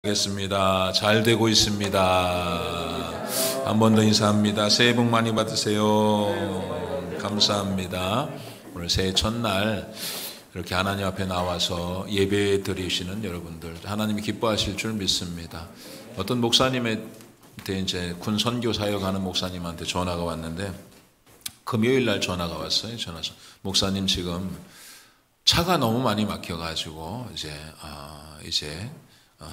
겠습니다. 잘 되고 있습니다. 한 번 더 인사합니다. 새해 복 많이 받으세요. 감사합니다. 오늘 새해 첫날 이렇게 하나님 앞에 나와서 예배 드리시는 여러분들, 하나님이 기뻐하실 줄 믿습니다. 어떤 목사님한테 이제 군 선교 사역하는 목사님한테 전화가 왔는데, 금요일 날 전화가 왔어요. 목사님 지금 차가 너무 많이 막혀가지고 이제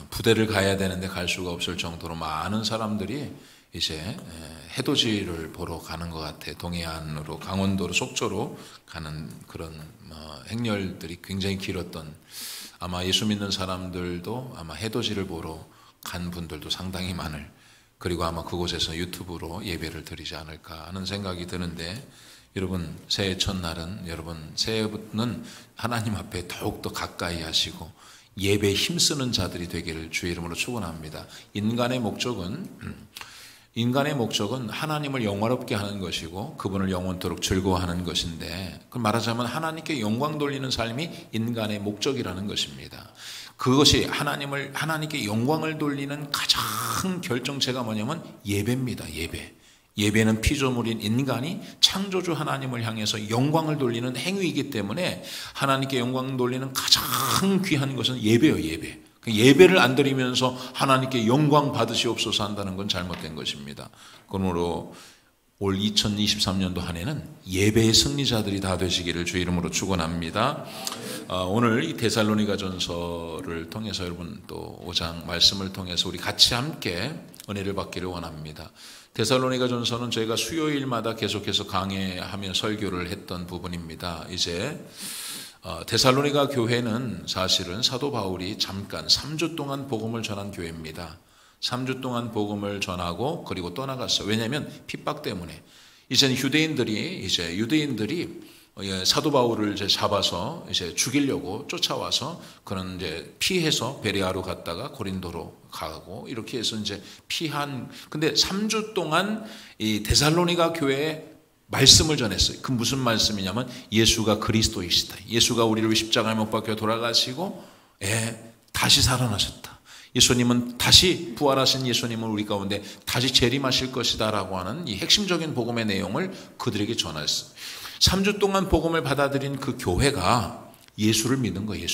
부대를 가야 되는데 갈 수가 없을 정도로 많은 사람들이 이제 해돋이를 보러 가는 것 같아요. 동해안으로, 강원도로, 속초로 가는 그런 행렬들이 굉장히 길었던, 아마 예수 믿는 사람들도 아마 해돋이를 보러 간 분들도 상당히 많을, 그리고 아마 그곳에서 유튜브로 예배를 드리지 않을까 하는 생각이 드는데, 여러분 새해 첫날은, 여러분 새해는 하나님 앞에 더욱더 가까이 하시고 예배에 힘쓰는 자들이 되기를 주의 이름으로 축원합니다. 인간의 목적은 하나님을 영화롭게 하는 것이고 그분을 영원토록 즐거워하는 것인데, 그 말하자면 하나님께 영광 돌리는 삶이 인간의 목적이라는 것입니다. 그것이 하나님께 영광을 돌리는 가장 결정체가 뭐냐면 예배입니다. 예배는 피조물인 인간이 창조주 하나님을 향해서 영광을 돌리는 행위이기 때문에 하나님께 영광 돌리는 가장 귀한 것은 예배예요. 예배를 안 드리면서 하나님께 영광 받으시옵소서 한다는 건 잘못된 것입니다. 그러므로 올 2023년도 한 해는 예배의 승리자들이 다 되시기를 주의 이름으로 축원합니다. 오늘 이 데살로니가전서를 통해서 여러분 또 5장 말씀을 통해서 우리 같이 함께 은혜를 받기를 원합니다. 데살로니가전서는 저희가 수요일마다 계속해서 강해하며 설교를 했던 부분입니다. 이제 데살로니가 교회는 사실은 사도 바울이 잠깐 3주 동안 복음을 전한 교회입니다. 3주 동안 복음을 전하고 그리고 떠나갔어요. 왜냐하면 핍박 때문에. 이제는 유대인들이 사도 바울을 이제 잡아서 이제 죽이려고 쫓아와서, 그런 이제 피해서 베레아로 갔다가 고린도로 가고 이렇게 해서 이제 근데 3주 동안 이 데살로니가 교회에 말씀을 전했어요. 그 무슨 말씀이냐면 예수가 그리스도이시다. 예수가 우리를 십자가에 못 박혀 돌아가시고 다시 살아나셨다. 예수님은 다시 부활하신 예수님은 우리 가운데 다시 재림하실 것이다 라고 하는 이 핵심적인 복음의 내용을 그들에게 전했어요. 3주 동안 복음을 받아들인 그 교회가 예수를 믿는 거예요.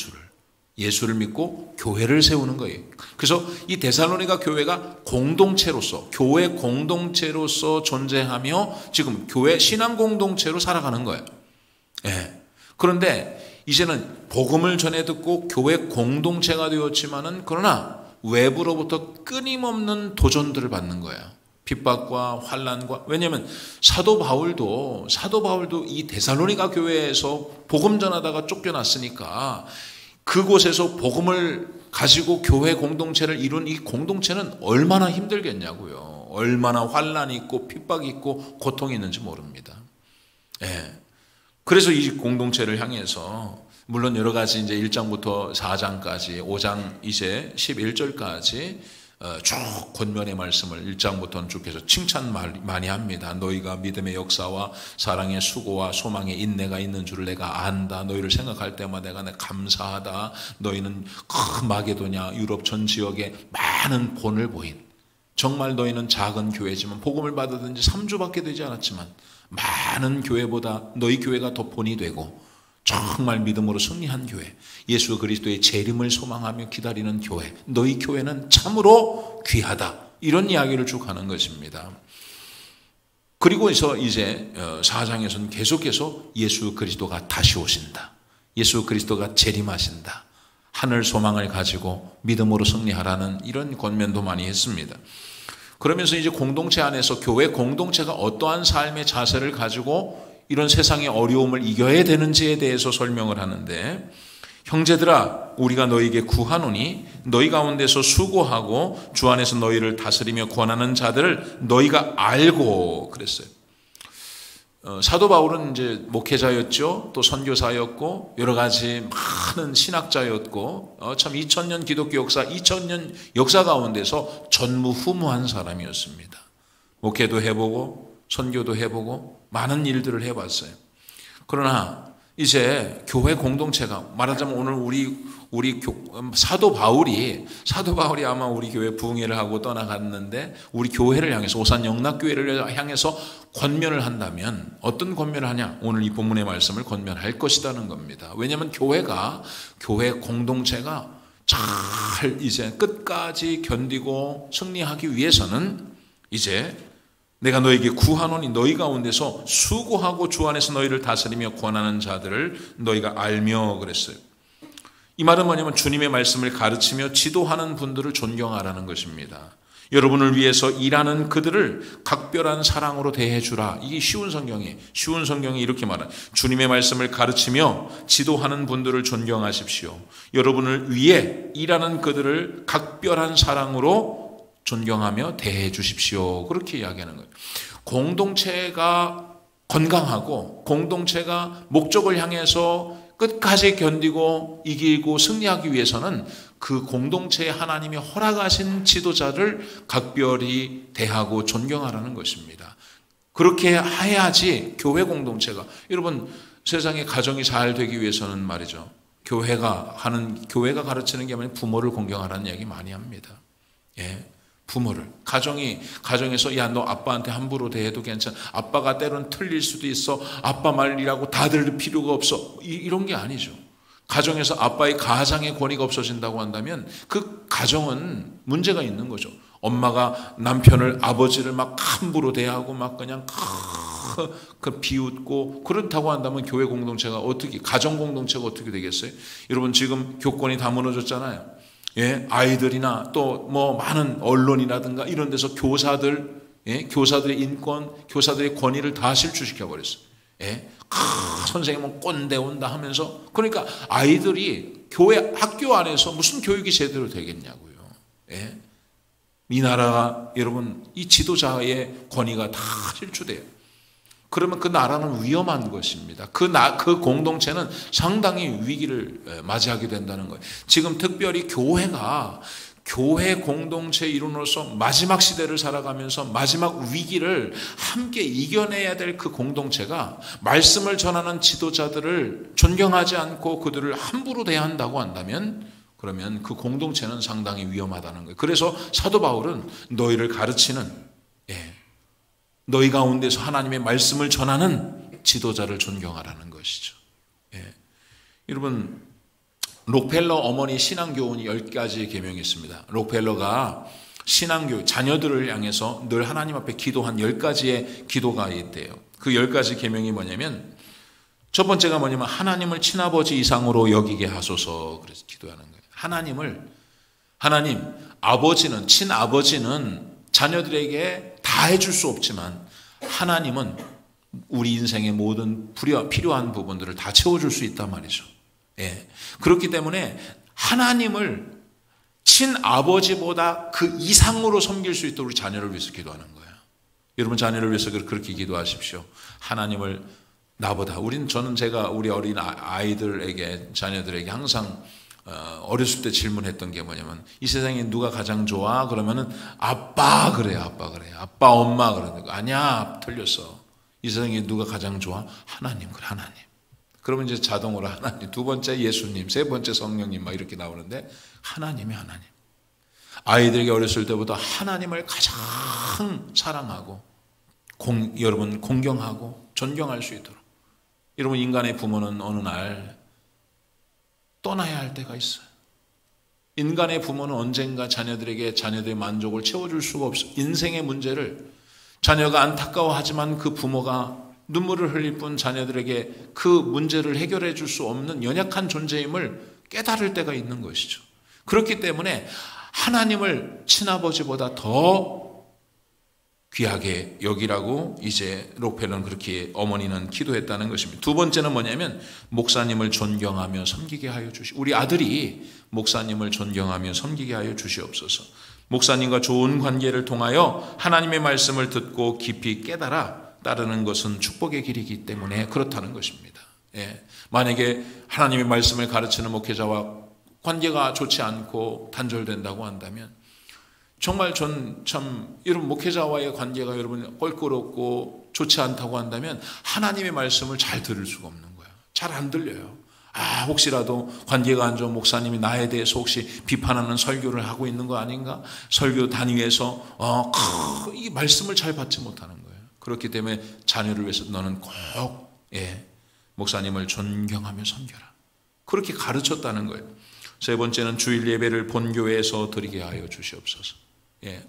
예수를 믿고 교회를 세우는 거예요. 그래서 이 데살로니가 교회가 교회 공동체로서 존재하며 지금 교회 신앙 공동체로 살아가는 거예요. 그런데 이제는 복음을 전해 듣고 교회 공동체가 되었지만은, 그러나 외부로부터 끊임없는 도전들을 받는 거예요. 핍박과 환난과. 왜냐하면 사도 바울도 이 데살로니가 교회에서 복음 전하다가 쫓겨났으니까 그곳에서 복음을 가지고 교회 공동체를 이룬 이 공동체는 얼마나 힘들겠냐고요. 얼마나 환난이 있고 핍박이 있고 고통이 있는지 모릅니다. 그래서 이 공동체를 향해서 물론 여러 가지 이제 1장부터 4장까지 5장 이제 11절까지 쭉 권면의 말씀을 1장부터는 쭉 해서 칭찬 많이 합니다. 너희가 믿음의 역사와 사랑의 수고와 소망의 인내가 있는 줄을 내가 안다. 너희를 생각할 때마다 내가 감사하다. 너희는 마게도냐 유럽 전 지역에 많은 본을 보인, 정말 너희는 작은 교회지만 복음을 받아든 지 3주밖에 되지 않았지만 많은 교회보다 너희 교회가 더 본이 되고 정말 믿음으로 승리한 교회, 예수 그리스도의 재림을 소망하며 기다리는 교회, 너희 교회는 참으로 귀하다. 이런 이야기를 쭉 하는 것입니다. 그리고서 이제 4장에서는 계속해서 예수 그리스도가 다시 오신다. 예수 그리스도가 재림하신다. 하늘 소망을 가지고 믿음으로 승리하라는 이런 권면도 많이 했습니다. 그러면서 이제 공동체 안에서 교회 공동체가 어떠한 삶의 자세를 가지고 이런 세상의 어려움을 이겨야 되는지에 대해서 설명을 하는데, 형제들아 우리가 너희에게 구하노니 너희 가운데서 수고하고 주 안에서 너희를 다스리며 권하는 자들을 너희가 알고, 그랬어요. 사도 바울은 이제 목회자였죠. 또 선교사였고 여러 가지 많은 신학자였고 참 2000년 기독교 역사, 2000년 역사 가운데서 전무후무한 사람이었습니다. 목회도 해보고 선교도 해보고 많은 일들을 해봤어요. 그러나 이제 교회 공동체가 말하자면 오늘 우리 사도 바울이 아마 우리 교회 부흥회를 하고 떠나갔는데 우리 교회를 향해서 오산 영락교회를 향해서 권면을 한다면 어떤 권면을 하냐? 오늘 이 본문의 말씀을 권면할 것이라는 겁니다. 왜냐하면 교회 공동체가 잘 이제 끝까지 견디고 승리하기 위해서는 이제 내가 너에게 구하노니 너희 가운데서 수고하고 주 안에서 너희를 다스리며 권하는 자들을 너희가 알며 그랬어요. 이 말은 뭐냐면 주님의 말씀을 가르치며 지도하는 분들을 존경하라는 것입니다. 여러분을 위해서 일하는 그들을 각별한 사랑으로 대해주라. 이게 쉬운 성경이 이렇게 말해요. 주님의 말씀을 가르치며 지도하는 분들을 존경하십시오. 여러분을 위해 일하는 그들을 각별한 사랑으로 존경하며 대해 주십시오. 그렇게 이야기하는 거예요. 공동체가 건강하고 공동체가 목적을 향해서 끝까지 견디고 이기고 승리하기 위해서는 그 공동체에 하나님이 허락하신 지도자를 각별히 대하고 존경하라는 것입니다. 그렇게 해야지 교회 공동체가, 여러분 세상에 가정이 잘 되기 위해서는 말이죠, 교회가 가르치는 게 아니라 부모를 공경하라는 이야기 많이 합니다. 예. 부모를 가정에서 야 너 아빠한테 함부로 대해도 괜찮아, 아빠가 때론 틀릴 수도 있어, 아빠 말이라고 다 들을 필요가 없어, 이런 게 아니죠. 가정에서 아빠의 가장의 권위가 없어진다고 한다면 그 가정은 문제가 있는 거죠. 엄마가 아버지를 막 함부로 대하고 막 그냥 비웃고 그렇다고 한다면 교회 공동체가 가정 공동체가 어떻게 되겠어요? 여러분 지금 교권이 다 무너졌잖아요. 예, 아이들이나 또 많은 언론이라든가 이런 데서 교사들의 인권, 교사들의 권위를 다 실추시켜 버렸어요. 예, 선생님은 꼰대 온다 하면서, 그러니까 아이들이 학교 안에서 무슨 교육이 제대로 되겠냐고요. 예, 이 나라가 여러분 이 지도자의 권위가 다 실추돼요. 그러면 그 나라는 위험한 것입니다. 그 공동체는 상당히 위기를 맞이하게 된다는 거예요. 지금 특별히 교회 공동체 일원으로서 마지막 시대를 살아가면서 마지막 위기를 함께 이겨내야 될 그 공동체가 말씀을 전하는 지도자들을 존경하지 않고 그들을 함부로 대한다고 한다면, 그러면 그 공동체는 상당히 위험하다는 거예요. 그래서 사도 바울은 너희를 가르치는, 너희 가운데서 하나님의 말씀을 전하는 지도자를 존경하라는 것이죠. 예. 여러분 록펠러 어머니 신앙교훈이 10가지의 계명이 있습니다. 록펠러가 신앙교육 자녀들을 향해서 늘 하나님 앞에 기도한 10가지의 기도가 있대요. 그 10가지 계명이 뭐냐면, 첫 번째가 뭐냐면 하나님을 친아버지 이상으로 여기게 하소서. 그래서 기도하는 거예요. 하나님 친아버지는 자녀들에게 다 해줄 수 없지만 하나님은 우리 인생의 모든 필요한 부분들을 다 채워줄 수 있단 말이죠. 예. 그렇기 때문에 하나님을 친아버지보다 그 이상으로 섬길 수 있도록 우리 자녀를 위해서 기도하는 거예요. 여러분 자녀를 위해서 그렇게 기도하십시오. 하나님을 나보다, 저는 제가 우리 어린 자녀들에게 항상 어렸을 때 질문했던 게 뭐냐면, 이 세상에 누가 가장 좋아? 그러면은 아빠 그래요. 아빠 엄마 그러는 거 아니야, 틀렸어. 이 세상에 누가 가장 좋아? 하나님. 그래, 하나님. 그러면 이제 자동으로 하나님, 두 번째 예수님, 세 번째 성령님 막 이렇게 나오는데 하나님. 아이들에게 어렸을 때부터 하나님을 가장 사랑하고 여러분 공경하고 존경할 수 있도록. 여러분 인간의 부모는 어느 날 떠나야 할 때가 있어요. 인간의 부모는 언젠가 자녀들의 만족을 채워줄 수가 없어요. 인생의 문제를 자녀가 안타까워하지만 그 부모가 눈물을 흘릴 뿐 자녀들에게 그 문제를 해결해 줄 수 없는 연약한 존재임을 깨달을 때가 있는 것이죠. 그렇기 때문에 하나님을 친아버지보다 더 귀하게 여기라고 이제 록펠러는 그렇게 어머니는 기도했다는 것입니다. 두 번째는 뭐냐면 목사님을 존경하며 섬기게 하여 우리 아들이 목사님을 존경하며 섬기게 하여 주시옵소서. 목사님과 좋은 관계를 통하여 하나님의 말씀을 듣고 깊이 깨달아 따르는 것은 축복의 길이기 때문에 그렇다는 것입니다. 예. 만약에 하나님의 말씀을 가르치는 목회자와 관계가 좋지 않고 단절된다고 한다면, 정말 여러분 목회자와의 관계가 여러분 껄끄럽고 좋지 않다고 한다면 하나님의 말씀을 잘 들을 수가 없는 거예요. 잘 안 들려요. 혹시라도 관계가 안 좋은 목사님이 나에 대해서 혹시 비판하는 설교를 하고 있는 거 아닌가? 설교 단위에서 이 말씀을 잘 받지 못하는 거예요. 그렇기 때문에 자녀를 위해서 너는 꼭 목사님을 존경하며 섬겨라. 그렇게 가르쳤다는 거예요. 세 번째는 주일 예배를 본교회에서 드리게 하여 주시옵소서.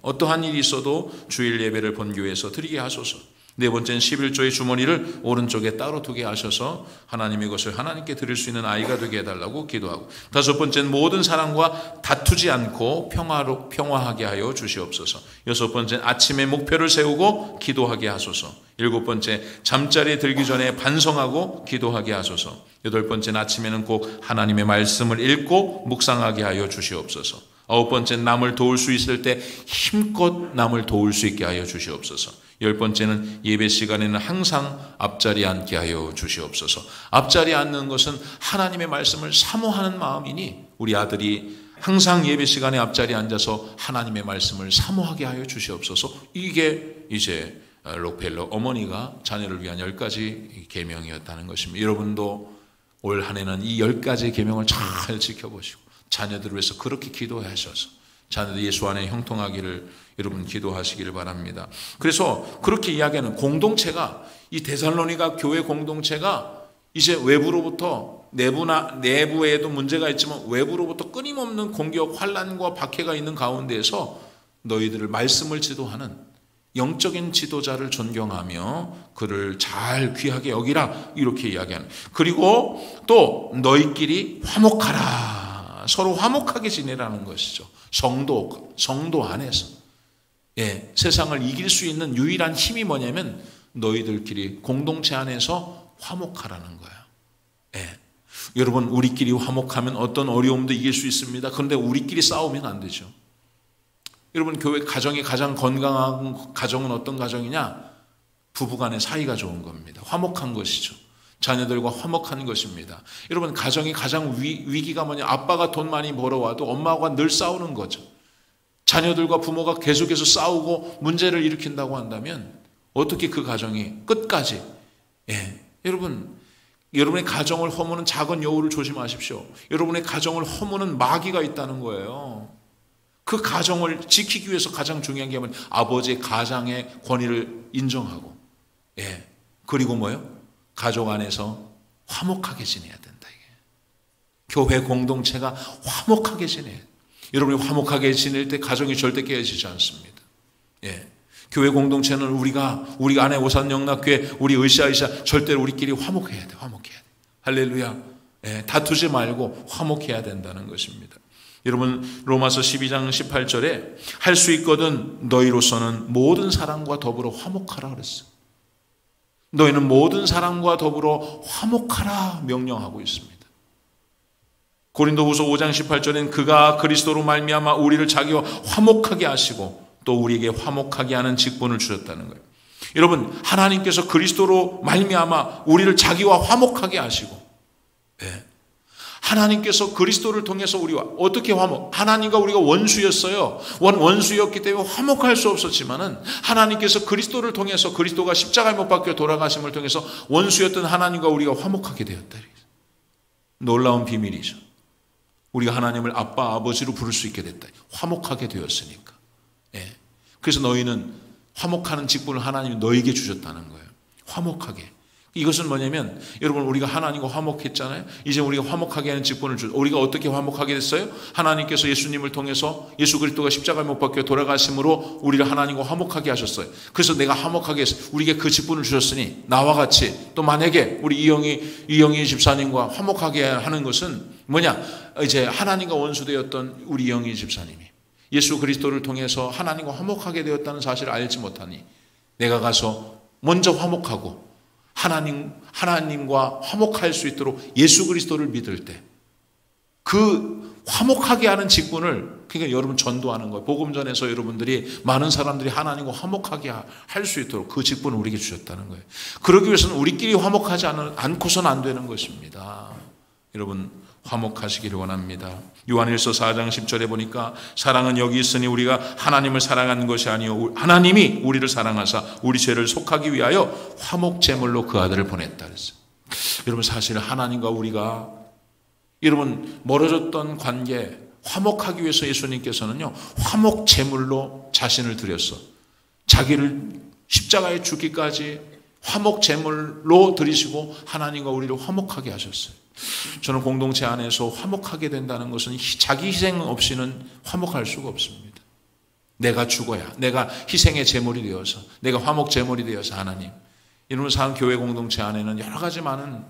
어떠한 일이 있어도 주일 예배를 본교회에서 드리게 하소서. 네 번째는 11조의 주머니를 오른쪽에 따로 두게 하셔서 하나님의 것을 하나님께 드릴 수 있는 아이가 되게 해달라고 기도하고, 다섯 번째는 모든 사람과 다투지 않고 평화하게 하여 주시옵소서. 여섯 번째는 아침에 목표를 세우고 기도하게 하소서. 일곱 번째, 잠자리에 들기 전에 반성하고 기도하게 하소서. 여덟 번째는 아침에는 꼭 하나님의 말씀을 읽고 묵상하게 하여 주시옵소서. 아홉 번째는 남을 도울 수 있을 때 힘껏 남을 도울 수 있게 하여 주시옵소서. 열 번째는 예배 시간에는 항상 앞자리에 앉게 하여 주시옵소서. 앞자리에 앉는 것은 하나님의 말씀을 사모하는 마음이니 우리 아들이 항상 예배 시간에 앞자리에 앉아서 하나님의 말씀을 사모하게 하여 주시옵소서. 이게 이제 록펠러 어머니가 자녀를 위한 10가지 계명이었다는 것입니다. 여러분도 올 한 해는 이 10가지 계명을 잘 지켜보시고 자녀들을 위해서 그렇게 기도하셔서 자녀들 예수 안에 형통하기를 여러분 기도하시기를 바랍니다. 그래서 그렇게 이야기하는 공동체가, 이 데살로니가 교회 공동체가 이제 외부로부터 내부에도 문제가 있지만 외부로부터 끊임없는 공격, 환난과 박해가 있는 가운데에서 너희들을 말씀을 지도하는 영적인 지도자를 존경하며 그를 잘 귀하게 여기라, 이렇게 이야기하는. 그리고 또 너희끼리 화목하라, 서로 화목하게 지내라는 것이죠. 성도 안에서 세상을 이길 수 있는 유일한 힘이 뭐냐면 너희들끼리 공동체 안에서 화목하라는 거예요. 여러분, 우리끼리 화목하면 어떤 어려움도 이길 수 있습니다. 그런데 우리끼리 싸우면 안 되죠. 여러분, 교회 가정이 가장 건강한 가정은 어떤 가정이냐? 부부간의 사이가 좋은 겁니다. 화목한 것이죠. 자녀들과 화목한 것입니다. 여러분, 가정이 가장 위기가 뭐냐? 아빠가 돈 많이 벌어와도 엄마가 늘 싸우는 거죠. 자녀들과 부모가 계속해서 싸우고 문제를 일으킨다고 한다면 어떻게 그 가정이 끝까지, 여러분의 가정을 허무는 작은 여우를 조심하십시오. 여러분의 가정을 허무는 마귀가 있다는 거예요. 그 가정을 지키기 위해서 가장 중요한 게 뭐냐면 아버지의 가장의 권위를 인정하고, 그리고 뭐요? 가족 안에서 화목하게 지내야 된다. 이게 교회 공동체가 화목하게 지내야 돼요. 여러분이 화목하게 지낼 때 가정이 절대 깨어지지 않습니다. 교회 공동체는 우리가 안에 오산영락교회, 우리 으쌰으쌰 절대로 우리끼리 화목해야 돼. 화목해야 돼. 할렐루야. 다투지 말고 화목해야 된다는 것입니다. 여러분, 로마서 12장 18절에 할 수 있거든 너희로서는 모든 사람과 더불어 화목하라 그랬어요. 너희는 모든 사람과 더불어 화목하라 명령하고 있습니다. 고린도후서 5장 18절엔 그가 그리스도로 말미암아 우리를 자기와 화목하게 하시고 또 우리에게 화목하게 하는 직분을 주셨다는 거예요. 여러분, 하나님께서 그리스도로 말미암아 우리를 자기와 화목하게 하시고, 하나님께서 그리스도를 통해서 우리와 어떻게 하나님과 우리가 원수였어요. 원수였기 때문에 화목할 수 없었지만은 하나님께서 그리스도를 통해서, 그리스도가 십자가에 못 박혀 돌아가심을 통해서 원수였던 하나님과 우리가 화목하게 되었다. 놀라운 비밀이죠. 우리가 하나님을 아빠, 아버지로 부를 수 있게 됐다. 화목하게 되었으니까. 그래서 너희는 화목하는 직분을 하나님이 너에게 주셨다는 거예요. 화목하게. 이것은 뭐냐면, 여러분, 우리가 하나님과 화목했잖아요. 이제 우리가 화목하게 하는 직분을 우리가 어떻게 화목하게 됐어요? 하나님께서 예수님을 통해서 예수 그리스도가 십자가에 못 박혀 돌아가심으로 우리를 하나님과 화목하게 하셨어요. 그래서 내가 화목하게 했어요. 우리에게 그 직분을 주셨으니 나와 같이 또 만약에 우리 이영희 집사님과 화목하게 하는 것은 뭐냐? 이제 하나님과 원수되었던 우리 이영희 집사님이 예수 그리스도를 통해서 하나님과 화목하게 되었다는 사실을 알지 못하니 내가 가서 먼저 화목하고 하나님과 화목할 수 있도록 예수 그리스도를 믿을 때 그 화목하게 하는 직분을, 그러니까 여러분 전도하는 거예요. 복음전에서 여러분들이 많은 사람들이 하나님과 화목하게 할 수 있도록 그 직분을 우리에게 주셨다는 거예요. 그러기 위해서는 우리끼리 화목하지 않고서는 안 되는 것입니다. 여러분, 화목하시기를 원합니다. 요한일서 4장 10절에 보니까 사랑은 여기 있으니 우리가 하나님을 사랑하는 것이 아니요 하나님이 우리를 사랑하사 우리 죄를 속하기 위하여 화목제물로 그 아들을 보냈다 그랬어요. 여러분 사실 하나님과 우리가 여러분 멀어졌던 관계 화목하기 위해서 예수님께서는요 화목 제물로 자신을 드렸어. 자기를 십자가에 죽기까지 화목 제물로 드리시고 하나님과 우리를 화목하게 하셨어요. 저는 공동체 안에서 화목하게 된다는 것은 자기 희생 없이는 화목할 수가 없습니다. 내가 죽어야, 내가 희생의 제물이 되어서, 내가 화목 제물이 되어서 하나님. 이런 상 교회 공동체 안에는 여러 가지 많은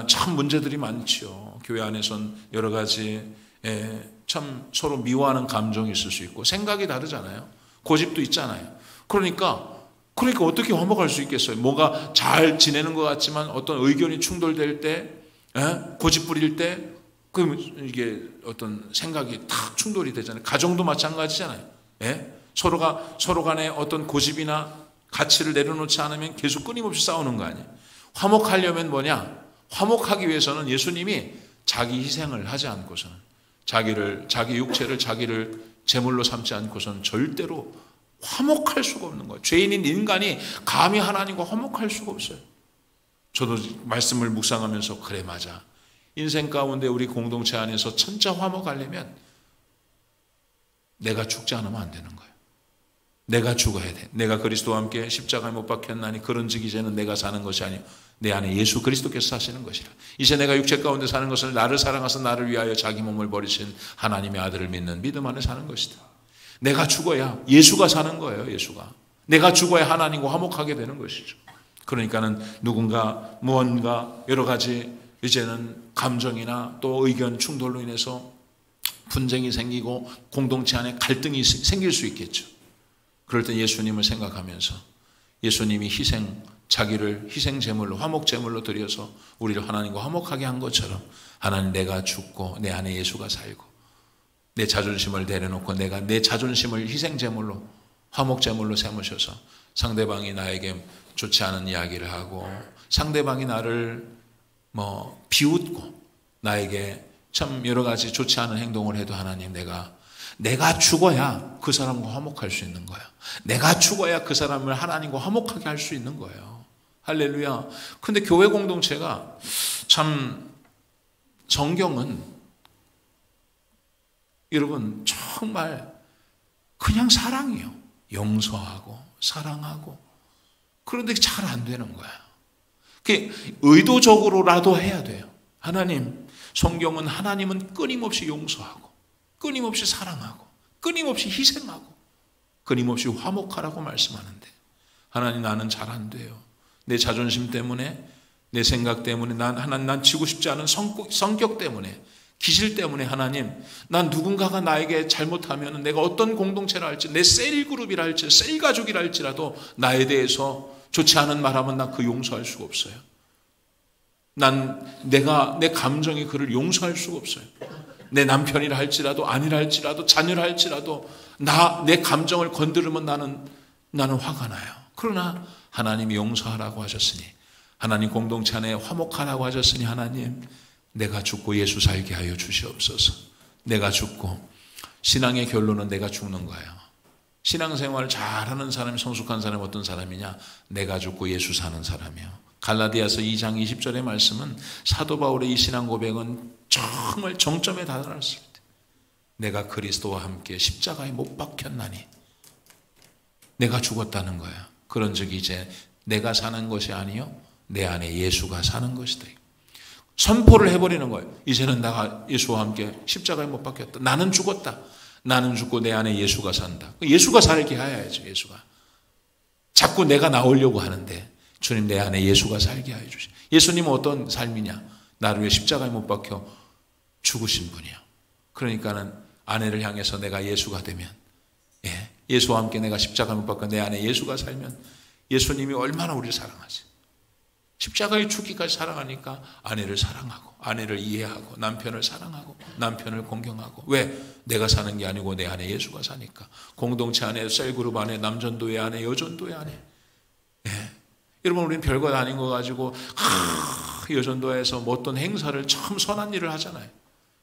참 문제들이 많죠. 교회 안에선 여러 가지 참 서로 미워하는 감정이 있을 수 있고 생각이 다르잖아요. 고집도 있잖아요. 그러니까 어떻게 화목할 수 있겠어요? 뭔가 잘 지내는 것 같지만 어떤 의견이 충돌될 때, 고집 부릴 때, 그럼 이게 어떤 생각이 탁 충돌이 되잖아요. 가정도 마찬가지잖아요. 서로 간에 어떤 고집이나 가치를 내려놓지 않으면 계속 끊임없이 싸우는 거 아니에요. 화목하려면 뭐냐? 화목하기 위해서는 예수님이 자기 희생을 하지 않고서는 자기 육체를 자기를 제물로 삼지 않고서는 절대로 화목할 수가 없는 거예요. 죄인인 인간이 감히 하나님과 화목할 수가 없어요. 저도 말씀을 묵상하면서 그래 맞아. 인생 가운데 우리 공동체 안에서 진짜 화목하려면 내가 죽지 않으면 안 되는 거예요. 내가 죽어야 돼. 내가 그리스도와 함께 십자가에 못 박혔나니 그런즉 이제는 내가 사는 것이 아니요 내 안에 예수 그리스도께서 사시는 것이라. 이제 내가 육체 가운데 사는 것을 나를 사랑하사 나를 위하여 자기 몸을 버리신 하나님의 아들을 믿는 믿음 안에 사는 것이다. 내가 죽어야 예수가 사는 거예요. 예수가. 내가 죽어야 하나님과 화목하게 되는 것이죠. 그러니까는 누군가 무언가 여러 가지 이제는 감정이나 또 의견 충돌로 인해서 분쟁이 생기고 공동체 안에 갈등이 생길 수 있겠죠. 그럴 때 예수님을 생각하면서 예수님이 자기를 희생 제물로 화목 제물로 드려서 우리를 하나님과 화목하게 한 것처럼 하나님 내가 죽고 내 안에 예수가 살고 내 자존심을 내려놓고 내가 내 자존심을 희생 제물로 화목 제물로 삼으셔서 상대방이 나에게 좋지 않은 이야기를 하고 상대방이 나를 비웃고 나에게 참 여러 가지 좋지 않은 행동을 해도 하나님 내가 죽어야 그 사람과 화목할 수 있는 거야. 내가 죽어야 그 사람을 하나님과 화목하게 할 수 있는 거예요. 할렐루야. 근데 교회 공동체가 참 성경은 여러분 정말 그냥 사랑이에요. 용서하고 사랑하고 그런데 잘 안 되는 거야. 그게 의도적으로라도 해야 돼요. 성경은 하나님은 끊임없이 용서하고 끊임없이 사랑하고 끊임없이 희생하고 끊임없이 화목하라고 말씀하는데 하나님 나는 잘 안 돼요. 내 자존심 때문에 내 생각 때문에 난 지고 싶지 않은 성격 때문에 기질 때문에 하나님 난 누군가가 나에게 잘못하면 내가 어떤 공동체라 할지 내 셀그룹이라 할지 셀가족이라 할지라도 나에 대해서 좋지 않은 말하면 난 그 용서할 수가 없어요. 내 감정이 그를 용서할 수가 없어요. 내 남편이라 할지라도 아니라 할지라도 자녀라 할지라도 내 감정을 건드리면 나는 화가 나요. 그러나 하나님이 용서하라고 하셨으니 하나님 공동체 안에 화목하라고 하셨으니 하나님 내가 죽고 예수 살게 하여 주시옵소서. 내가 죽고 신앙의 결론은 내가 죽는 거예요. 신앙생활 잘하는 사람이 성숙한 사람이 어떤 사람이냐? 내가 죽고 예수 사는 사람이에요. 갈라디아서 2장 20절의 말씀은 사도 바울의 이 신앙 고백은 정말 정점에 다다랐을 때 내가 그리스도와 함께 십자가에 못 박혔나니 내가 죽었다는 거야. 그런즉 이제 내가 사는 것이 아니요 내 안에 예수가 사는 것이다. 선포를 해버리는 거예요. 이제는 내가 예수와 함께 십자가에 못 박혔다. 나는 죽었다. 나는 죽고 내 안에 예수가 산다. 예수가 살게 해야죠. 예수가. 자꾸 내가 나오려고 하는데 주님 내 안에 예수가 살게 하여 주시. 예수님은 어떤 삶이냐? 나를 위해 십자가에 못 박혀 죽으신 분이야. 그러니까는 아내를 향해서 내가 예수가 되면 예수와 함께 내가 십자가에 못 박혀 내 안에 예수가 살면 예수님이 얼마나 우리를 사랑하지. 십자가에 죽기까지 사랑하니까 아내를 사랑하고 아내를 이해하고 남편을 사랑하고 남편을 공경하고 왜? 내가 사는 게 아니고 내 안에 예수가 사니까. 공동체 안에 셀그룹 안에 남전도회 안에 여전도회 안에 여러분 우리는 별것 아닌 거 가지고 여전도회에서 뭐 어떤 행사를 참 선한 일을 하잖아요.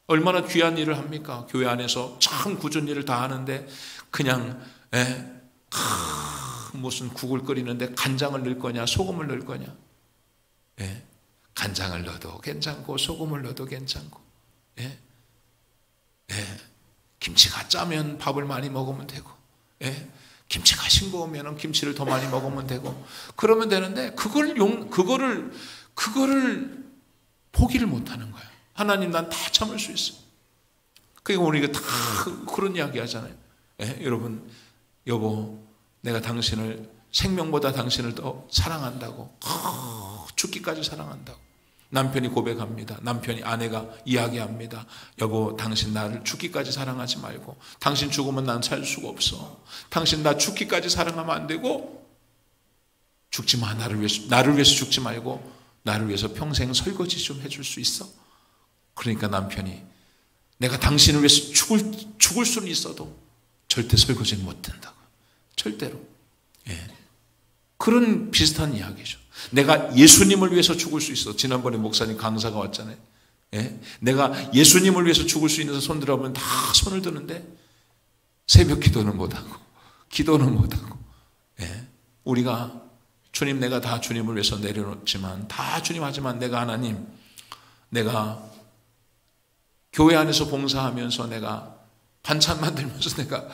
얼마나 귀한 일을 합니까? 교회 안에서 참 굳은 일을 다 하는데 그냥 무슨 국을 끓이는데 간장을 넣을 거냐 소금을 넣을 거냐 간장을 넣어도 괜찮고 소금을 넣어도 괜찮고, 예? 예. 김치가 짜면 밥을 많이 먹으면 되고, 예? 김치가 싱거우면 김치를 더 많이 먹으면 되고, 그러면 되는데 그거를 포기를 못하는 거야. 하나님, 난 다 참을 수 있어. 그러니까 우리가 다 그런 이야기 하잖아요. 예? 여러분, 여보, 내가 당신을 생명보다 당신을 더 사랑한다고, 죽기까지 사랑한다고. 남편이 고백합니다. 남편이 아내가 이야기합니다. 여보, 당신 나를 죽기까지 사랑하지 말고, 당신 죽으면 난 살 수가 없어. 당신 나 죽기까지 사랑하면 안 되고, 죽지 마. 나를 위해서 죽지 말고 나를 위해서 평생 설거지 좀 해줄 수 있어? 그러니까 남편이, 내가 당신을 위해서 죽을 수는 있어도 절대 설거지는 못 한다고. 절대로. 예. 그런 비슷한 이야기죠. 내가 예수님을 위해서 죽을 수 있어. 지난번에 목사님 강사가 왔잖아요. 예? 내가 예수님을 위해서 죽을 수 있는 손 들어보면 다 손을 드는데 새벽 기도는 못하고, 기도는 못하고. 예? 우리가 주님, 내가 다 주님을 위해서 내려놓지만, 다 주님 하지만 내가 하나님, 내가 교회 안에서 봉사하면서 내가 반찬 만들면서 내가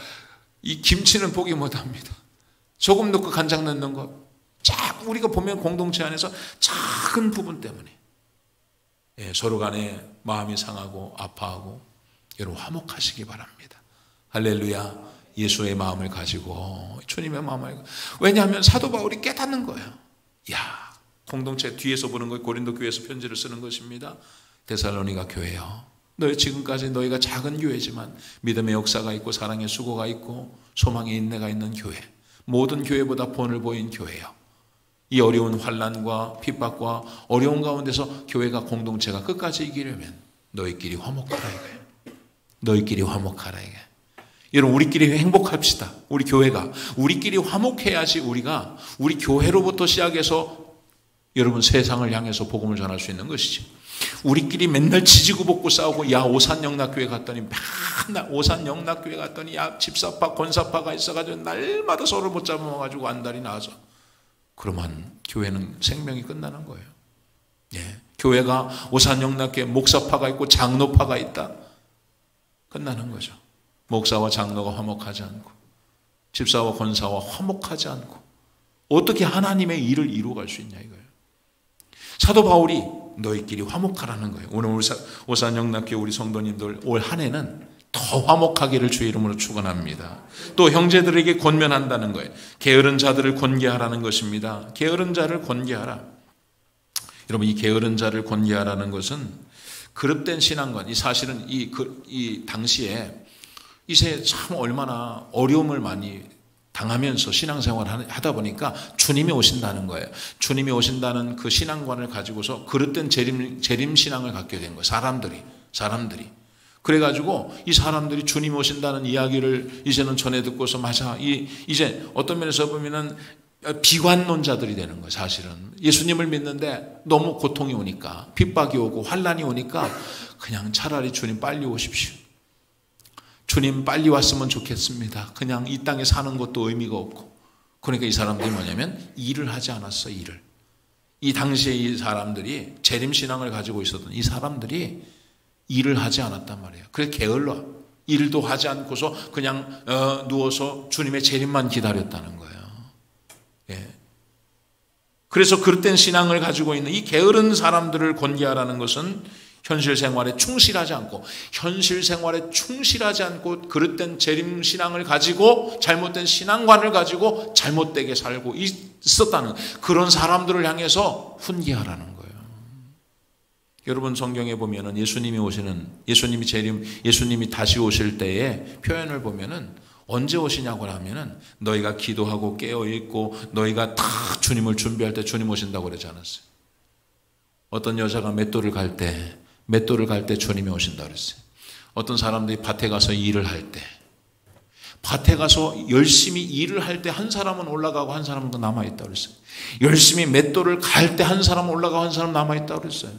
이 김치는 포기 못합니다. 소금 넣고 간장 넣는 거, 우리가 보면 공동체 안에서 작은 부분 때문에, 예, 서로 간에 마음이 상하고 아파하고, 여러분 화목하시기 바랍니다. 할렐루야. 예수의 마음을 가지고, 주님의 마음을, 왜냐하면 사도 바울이 깨닫는 거예요. 야, 공동체 뒤에서 보는 거, 고린도 교회에서 편지를 쓰는 것입니다. 데살로니가 교회요, 너희 지금까지 너희가 작은 교회지만 믿음의 역사가 있고 사랑의 수고가 있고 소망의 인내가 있는 교회, 모든 교회보다 본을 보인 교회요. 이 어려운 환난과 핍박과 어려운 가운데서 교회가, 공동체가 끝까지 이기려면 너희끼리 화목하라 이거예요. 너희끼리 화목하라 이거예요. 여러분, 우리끼리 행복합시다. 우리 교회가 우리끼리 화목해야지 우리가 우리 교회로부터 시작해서 여러분 세상을 향해서 복음을 전할 수 있는 것이죠. 우리끼리 맨날 지지고 볶고 싸우고, 야, 오산영락교회 갔더니 맨날 오산영락교회 갔더니 야, 집사파 권사파가 있어가지고 날마다 서로 못 잡아먹어가지고 안달이 나서, 그러면 교회는 생명이 끝나는 거예요. 예. 교회가 오산영락교회 목사파가 있고 장로파가 있다, 끝나는 거죠. 목사와 장로가 화목하지 않고 집사와 권사와 화목하지 않고 어떻게 하나님의 일을 이루어갈 수 있냐 이거예요. 사도 바울이 너희끼리 화목하라는 거예요. 오늘 오산영락교회 우리 성도님들 올 한 해는 더 화목하기를 주의 이름으로 축원합니다. 또 형제들에게 권면한다는 거예요. 게으른 자들을 권계하라는 것입니다. 게으른 자를 권계하라. 여러분, 이 게으른 자를 권계하라는 것은 그릇된 신앙관, 이 사실은 이 당시에 이제 참 얼마나 어려움을 많이 당하면서 신앙생활을 하다 보니까 주님이 오신다는 거예요. 주님이 오신다는 그 신앙관을 가지고서 그릇된 재림 신앙을 갖게 된 거예요. 사람들이. 그래가지고 이 사람들이 주님이 오신다는 이야기를 이제는 전해 듣고서, 맞아, 이제 어떤 면에서 보면은 비관론자들이 되는 거예요. 사실은 예수님을 믿는데 너무 고통이 오니까, 핍박이 오고 환난이 오니까 그냥 차라리 주님 빨리 오십시오. 주님 빨리 왔으면 좋겠습니다. 그냥 이 땅에 사는 것도 의미가 없고. 그러니까 이 사람들이 뭐냐면 일을 하지 않았어. 일을. 이 당시에 이 사람들이 재림신앙을 가지고 있었던 이 사람들이 일을 하지 않았단 말이에요. 그래서 게을러 일도 하지 않고서 그냥 누워서 주님의 재림만 기다렸다는 거예요. 예. 그래서 그릇된 신앙을 가지고 있는 이 게으른 사람들을 권계하라는 것은 현실 생활에 충실하지 않고 그릇된 재림 신앙을 가지고 잘못된 신앙관을 가지고 잘못되게 살고 있었다는 그런 사람들을 향해서 훈계하라는 거예요. 여러분, 성경에 보면은 예수님이 다시 오실 때의 표현을 보면은 언제 오시냐고 하면은 너희가 기도하고 깨어 있고 너희가 다 주님을 준비할 때 주님 오신다고 그러지 않았어요. 어떤 여자가 맷돌을 갈 때 주님이 오신다고 그랬어요. 어떤 사람들이 밭에 가서 일을 할 때, 밭에 가서 열심히 일을 할 때 한 사람은 올라가고 한 사람은 더 남아있다고 그랬어요. 열심히 맷돌을 갈 때 한 사람은 올라가고 한 사람은 남아있다고 그랬어요.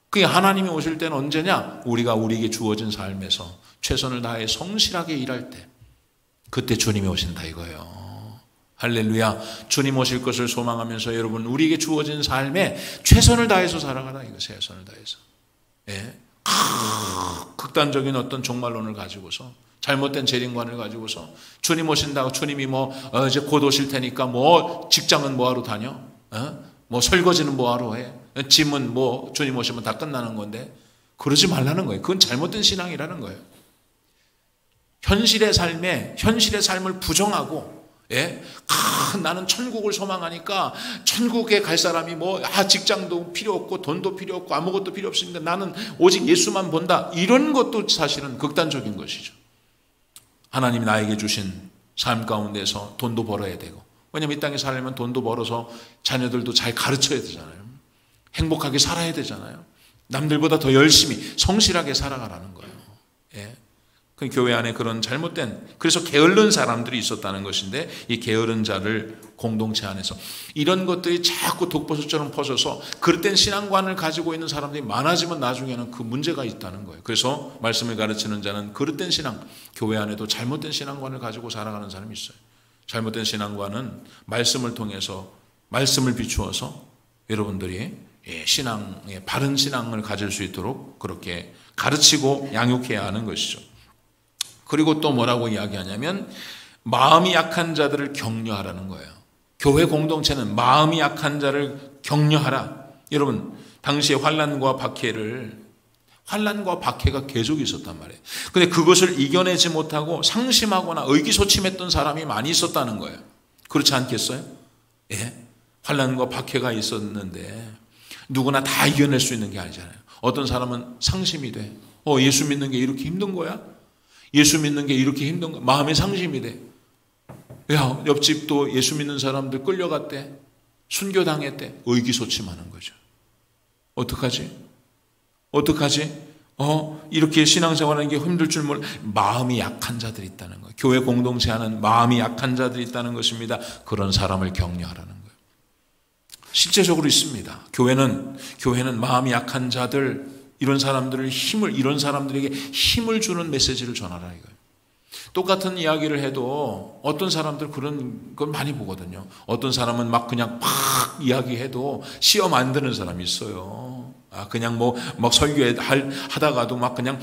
그게 하나님이 오실 때는 언제냐? 우리가 우리에게 주어진 삶에서 최선을 다해 성실하게 일할 때, 그때 주님이 오신다 이거예요. 할렐루야. 주님 오실 것을 소망하면서 여러분 우리에게 주어진 삶에 최선을 다해서 살아가라 이거. 최선을 다해서. 예. 극단적인 어떤 종말론을 가지고서 잘못된 재림관을 가지고서 주님 오신다고 주님이 이제 곧 오실 테니까 직장은 뭐하러 다녀? 설거지는 뭐하러 해? 짐은 주님 오시면 다 끝나는 건데 그러지 말라는 거예요. 그건 잘못된 신앙이라는 거예요. 현실의 삶을 부정하고 나는 천국을 소망하니까 천국에 갈 사람이 직장도 필요 없고 돈도 필요 없고 아무것도 필요 없으니까 나는 오직 예수만 본다. 이런 것도 사실은 극단적인 것이죠. 하나님이 나에게 주신 삶 가운데서 돈도 벌어야 되고, 왜냐하면 이 땅에 살려면 돈도 벌어서 자녀들도 잘 가르쳐야 되잖아요. 행복하게 살아야 되잖아요. 남들보다 더 열심히 성실하게 살아가라는 거예요. 그 교회 안에 그런 잘못된, 그래서 게으른 사람들이 있었다는 것인데, 이 게으른 자를 공동체 안에서 이런 것들이 자꾸 독버섯처럼 퍼져서 그릇된 신앙관을 가지고 있는 사람들이 많아지면 나중에는 그 문제가 있다는 거예요. 그래서 말씀을 가르치는 자는 그릇된 신앙, 교회 안에도 잘못된 신앙관을 가지고 살아가는 사람이 있어요. 잘못된 신앙관은 말씀을 통해서, 말씀을 비추어서 여러분들이 신앙의 바른 신앙을 가질 수 있도록 그렇게 가르치고 양육해야 하는 것이죠. 그리고 또 뭐라고 이야기하냐면 마음이 약한 자들을 격려하라는 거예요. 교회 공동체는 마음이 약한 자를 격려하라. 여러분 당시에 환난과 박해가 계속 있었단 말이에요. 근데 그것을 이겨내지 못하고 상심하거나 의기소침했던 사람이 많이 있었다는 거예요. 그렇지 않겠어요? 환난과 박해가 있었는데 누구나 다 이겨낼 수 있는 게 아니잖아요. 어떤 사람은 상심이 돼. 예수 믿는 게 이렇게 힘든 거야? 예수 믿는 게 이렇게 힘든 거야? 마음에 상심이 돼. 옆집도 예수 믿는 사람들 끌려갔대. 순교당했대. 의기소침하는 거죠. 어떡하지? 이렇게 신앙생활하는 게 힘들 줄 몰라. 마음이 약한 자들이 있다는 거예요. 교회 공동체 하는 마음이 약한 자들이 있다는 것입니다. 그런 사람을 격려하라는 거예요. 실제적으로 있습니다. 교회는 마음이 약한 자들, 이런 사람들에게 힘을 주는 메시지를 전하라 이거예요. 똑같은 이야기를 해도 어떤 사람들 그런 걸 많이 보거든요. 어떤 사람은 그냥 이야기해도 시험 안 드는 사람이 있어요. 그냥 설교하다가도 그냥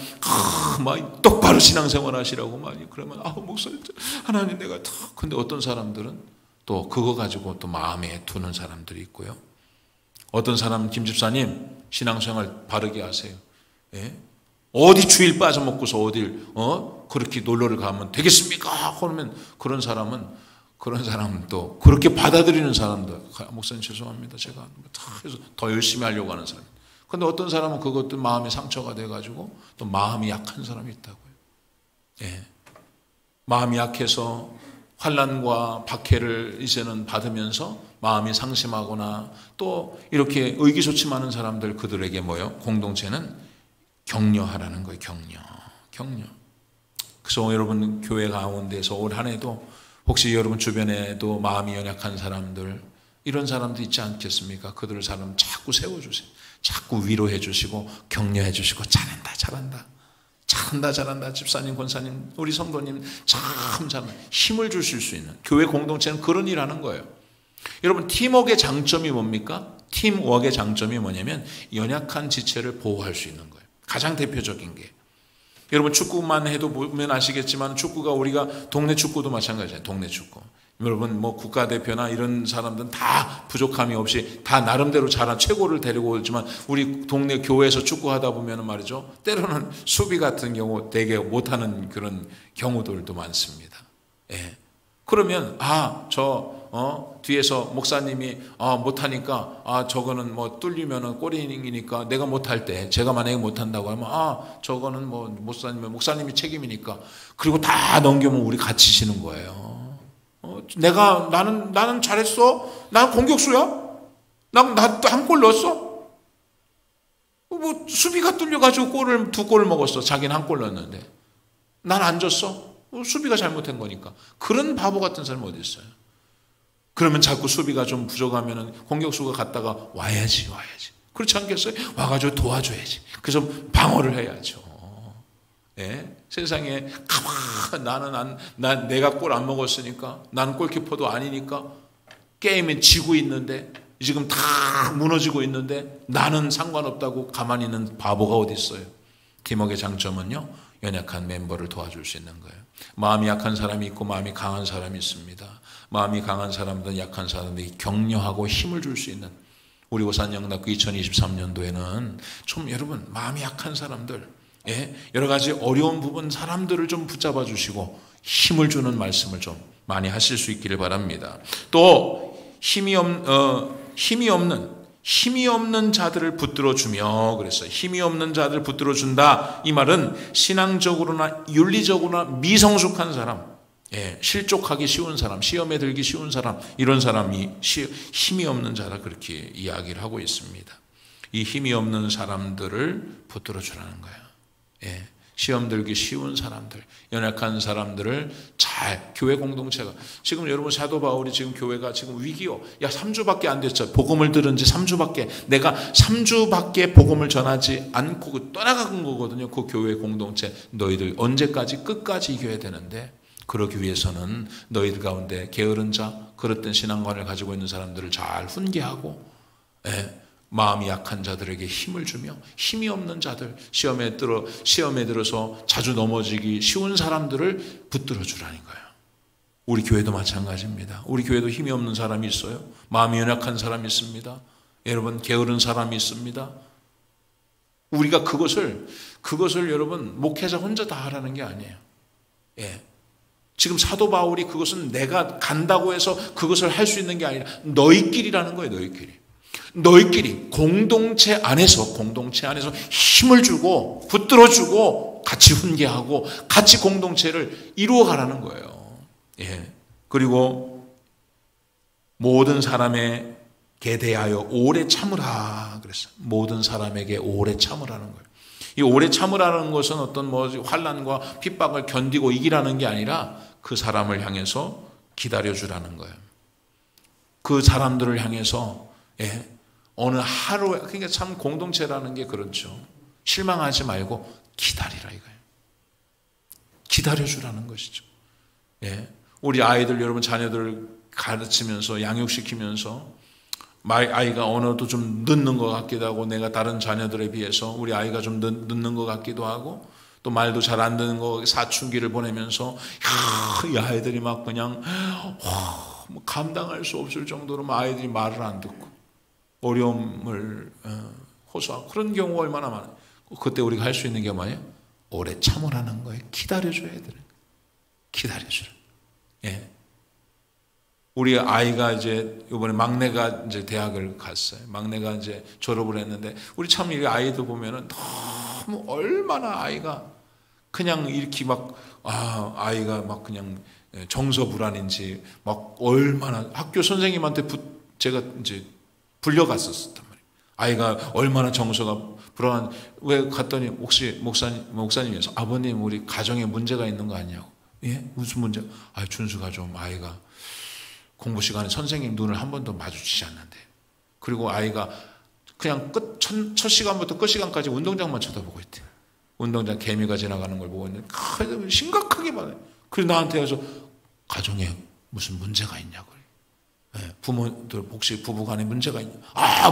똑바로 신앙생활 하시라고 그러면 목사님 하나님 내가 근데 어떤 사람들은 또 그거 가지고 또 마음에 두는 사람들이 있고요. 어떤 사람은 김 집사님 신앙생활 바르게 하세요. 어디 주일 빠져먹고서 어딜 그렇게 놀러를 가면 되겠습니까? 그러면 그런 사람은 또 그렇게 받아들이는 사람들, 목사님 죄송합니다. 제가 다 해서 더 열심히 하려고 하는 사람. 그런데 어떤 사람은 그것도 마음에 상처가 돼가지고 또 마음이 약한 사람이 있다고요. 마음이 약해서 환난과 박해를 이제는 받으면서 마음이 상심하거나 또 이렇게 의기소침하는 사람들, 그들에게 공동체는 격려하라는 거예요. 격려. 그래서 여러분 교회 가운데서 올 한 해도 혹시 여러분 주변에도 마음이 연약한 사람들, 이런 사람도 있지 않겠습니까? 그들을 사람 자꾸 세워주세요. 자꾸 위로해 주시고 격려해 주시고 잘한다 집사님, 권사님, 우리 성도님 참 잘한다, 힘을 주실 수 있는 교회 공동체는 그런 일 하는 거예요. 여러분 팀워크의 장점이 뭡니까? 팀워크의 장점이 뭐냐면 연약한 지체를 보호할 수 있는 거예요. 가장 대표적인 게, 여러분 축구만 해도 보면 아시겠지만 축구가 우리가 동네 축구도 마찬가지예요. 동네 축구. 여러분 국가대표나 이런 사람들은 다 부족함이 없이 다 나름대로 잘한 최고를 데리고 오지만 우리 동네 교회에서 축구하다 보면 말이죠, 때로는 수비 같은 경우 되게 못하는 그런 경우들도 많습니다. 그러면 뒤에서 목사님이 못하니까 저거는 뚫리면은 골이니까 내가 못할 때, 제가 만약에 못한다고 하면 저거는 목사님이 책임이니까, 그리고 다 넘기면 우리 같이 지는 거예요. 나는 잘했어. 난 공격수야. 나 한 골 넣었어. 수비가 뚫려가지고 두 골을 먹었어. 자기는 한 골 넣었는데 난 안 졌어. 수비가 잘못한 거니까. 그런 바보 같은 사람이 어디 있어요? 그러면 자꾸 수비가 좀 부족하면은 공격수가 갔다가 와야지. 그렇지 않겠어요? 와가지고 도와줘야지. 그래서 방어를 해야죠. 예? 세상에 내가 골 안 먹었으니까, 나는 골키퍼도 아니니까, 게임에 지고 있는데, 지금 다 무너지고 있는데 나는 상관없다고 가만히 있는 바보가 어디 있어요? 팀워크의 장점은요, 연약한 멤버를 도와줄 수 있는 거예요. 마음이 약한 사람이 있고 마음이 강한 사람이 있습니다. 마음이 강한 사람들은 약한 사람들이 격려하고 힘을 줄 수 있는, 우리 오산영락교 2023년도에는 좀 여러분 마음이 약한 사람들, 여러 가지 어려운 부분 사람들을 좀 붙잡아 주시고 힘을 주는 말씀을 좀 많이 하실 수 있기를 바랍니다. 또 힘이 없는 자들을 붙들어 주며 그랬어요. 힘이 없는 자들을 붙들어 준다. 이 말은 신앙적으로나 윤리적으로나 미성숙한 사람, 실족하기 쉬운 사람, 시험에 들기 쉬운 사람, 이런 사람이 힘이 없는 자라 그렇게 이야기를 하고 있습니다. 이 힘이 없는 사람들을 붙들어 주라는 거예요. 시험 들기 쉬운 사람들, 연약한 사람들을 잘, 교회 공동체가, 지금 여러분 사도 바울이 지금 교회가 지금 위기요. 야, 3주밖에 안 됐죠. 복음을 들은 지 3주밖에, 내가 3주밖에 복음을 전하지 않고 떠나간 거거든요. 그 교회 공동체, 너희들 언제까지 끝까지 이겨야 되는데, 그러기 위해서는 너희들 가운데 게으른 자, 그릇된 신앙관을 가지고 있는 사람들을 잘 훈계하고, 마음이 약한 자들에게 힘을 주며, 힘이 없는 자들, 시험에 들어서 자주 넘어지기 쉬운 사람들을 붙들어 주라는 거예요. 우리 교회도 마찬가지입니다. 우리 교회도 힘이 없는 사람이 있어요. 마음이 연약한 사람이 있습니다. 여러분, 게으른 사람이 있습니다. 우리가 그것을 여러분 목회자 혼자 다 하라는 게 아니에요. 지금 사도 바울이 그것은 내가 간다고 해서 그것을 할 수 있는 게 아니라 너희끼리라는 거예요. 너희끼리 공동체 안에서 힘을 주고 붙들어주고 같이 훈계하고 같이 공동체를 이루어가라는 거예요. 그리고 모든 사람에게 대하여 오래 참으라 그랬어요. 모든 사람에게 오래 참으라는 거예요. 이 오래 참으라는 것은 어떤 환난과 핍박을 견디고 이기라는 게 아니라 그 사람을 향해서 기다려주라는 거예요. 그 사람들을 향해서 어느 하루에, 그러니까 참 공동체라는 게 그렇죠. 실망하지 말고 기다리라 이거예요. 기다려주라는 것이죠. 우리 아이들, 여러분 자녀들을 가르치면서 양육시키면서 아이가 언어도 좀 늦는 것 같기도 하고, 내가 다른 자녀들에 비해서 우리 아이가 좀 늦는 것 같기도 하고, 또 말도 잘 안 듣는 거 사춘기를 보내면서 이 아이들이 막 그냥 감당할 수 없을 정도로 아이들이 말을 안 듣고 어려움을 호소하고, 그런 경우가 얼마나 많아요. 그때 우리가 할 수 있는 게 뭐예요? 오래 참으라는 거예요. 기다려줘야 돼요. 기다려줘라. 우리 아이가 이번에 막내가 대학을 갔어요. 막내가 졸업을 했는데, 우리 참 이 아이들 보면은 너무 얼마나 아이가 그냥 이렇게 아이가 막 그냥 정서불안인지 막 얼마나 학교 선생님한테 제가 불려갔었단 말이에요. 아이가 얼마나 정서가 불안한, 왜 갔더니 혹시 목사님이어서 아버님 우리 가정에 문제가 있는 거 아니냐고. 무슨 문제? 준수가 좀 아이가 공부 시간에 선생님 눈을 한 번도 마주치지 않는데, 그리고 아이가 그냥 첫 시간부터 끝 시간까지 운동장만 쳐다보고 있대. 운동장 개미가 지나가는 걸 보고 있는데 심각하게 받아요. 그래서 나한테 와서 가정에 무슨 문제가 있냐고. 부모들 혹시 부부간에 문제가 있냐?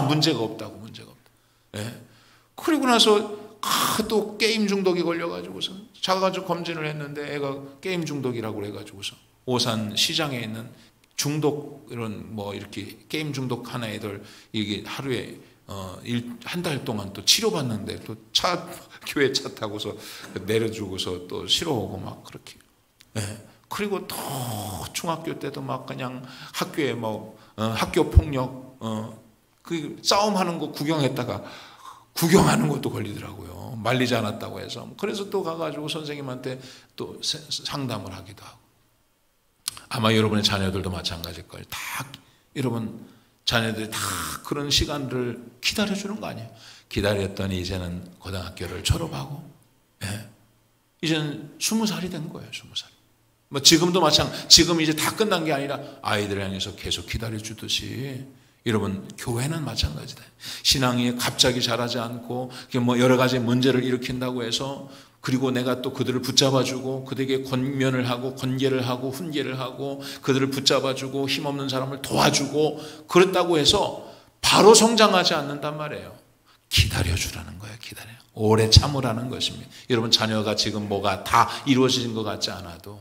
문제가 없다고. 문제가 없다. 그리고 나서 또 게임 중독이 걸려가지고서 자가지고 검진을 했는데 애가 게임 중독이라고 그래가지고서 오산 시장에 있는 중독, 이런 이렇게 게임 중독 하는 애들 이게 하루에 한 달 동안 또 치료받는데, 또 교회 차 타고서 내려주고서 또 쉬러 오고 막 그렇게. 그리고 또 중학교 때도 막 그냥 학교에 학교 폭력, 그 싸움하는 거 구경하는 것도 걸리더라고요. 말리지 않았다고 해서. 그래서 또 가가지고 선생님한테 또 상담을 하기도 하고. 아마 여러분의 자녀들도 마찬가지일 거예요. 여러분 자녀들이 다 그런 시간을 기다려주는 거 아니에요. 기다렸더니 이제는 고등학교를 졸업하고, 이제는 20살이 된 거예요. 20살. 지금도 지금 이제 다 끝난 게 아니라 아이들을 향해서 계속 기다려주듯이, 여러분 교회는 마찬가지다. 신앙이 갑자기 자라지 않고 여러 가지 문제를 일으킨다고 해서 그리고 내가 또 그들을 붙잡아주고 그들에게 권면을 하고 권계를 하고 훈계를 하고 그들을 붙잡아주고 힘없는 사람을 도와주고 그렇다고 해서 바로 성장하지 않는단 말이에요. 기다려주라는 거예요. 기다려요. 오래 참으라는 것입니다. 여러분 자녀가 지금 뭐가 다 이루어진 것 같지 않아도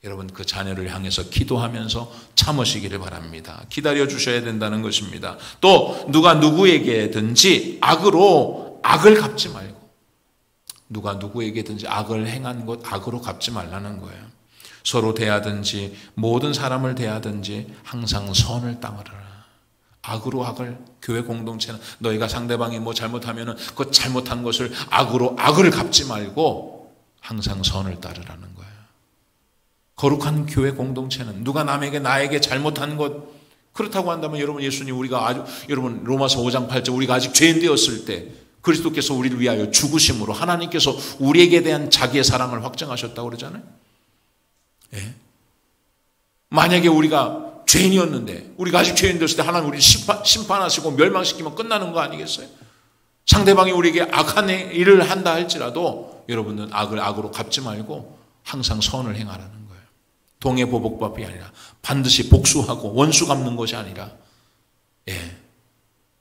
여러분 그 자녀를 향해서 기도하면서 참으시기를 바랍니다. 기다려 주셔야 된다는 것입니다. 또 누가 누구에게든지 악을 갚지 말고, 누가 누구에게든지 악을 행한 것 악으로 갚지 말라는 거예요. 서로 대하든지 모든 사람을 대하든지 항상 선을 따르라. 악으로 악을, 교회 공동체는 너희가 상대방이 뭐 잘못하면은 그 잘못한 것을 악으로 악을 갚지 말고 항상 선을 따르라는 거예요. 거룩한 교회 공동체는 누가 나에게 잘못한 것, 그렇다고 한다면 여러분 예수님 여러분 로마서 5장 8절 우리가 아직 죄인 되었을 때 그리스도께서 우리를 위하여 죽으심으로 하나님께서 우리에게 대한 자기의 사랑을 확증하셨다고 그러잖아요. 예? 만약에 우리가 죄인이었는데 우리가 아직 죄인 되었을 때 하나님 우리를 심판하시고 멸망시키면 끝나는 거 아니겠어요? 상대방이 우리에게 악한 일을 한다 할지라도 여러분은 악을 악으로 갚지 말고 항상 선을 행하라는 거예요. 동해보복법이 아니라 반드시 복수하고 원수 갚는 것이 아니라, 예.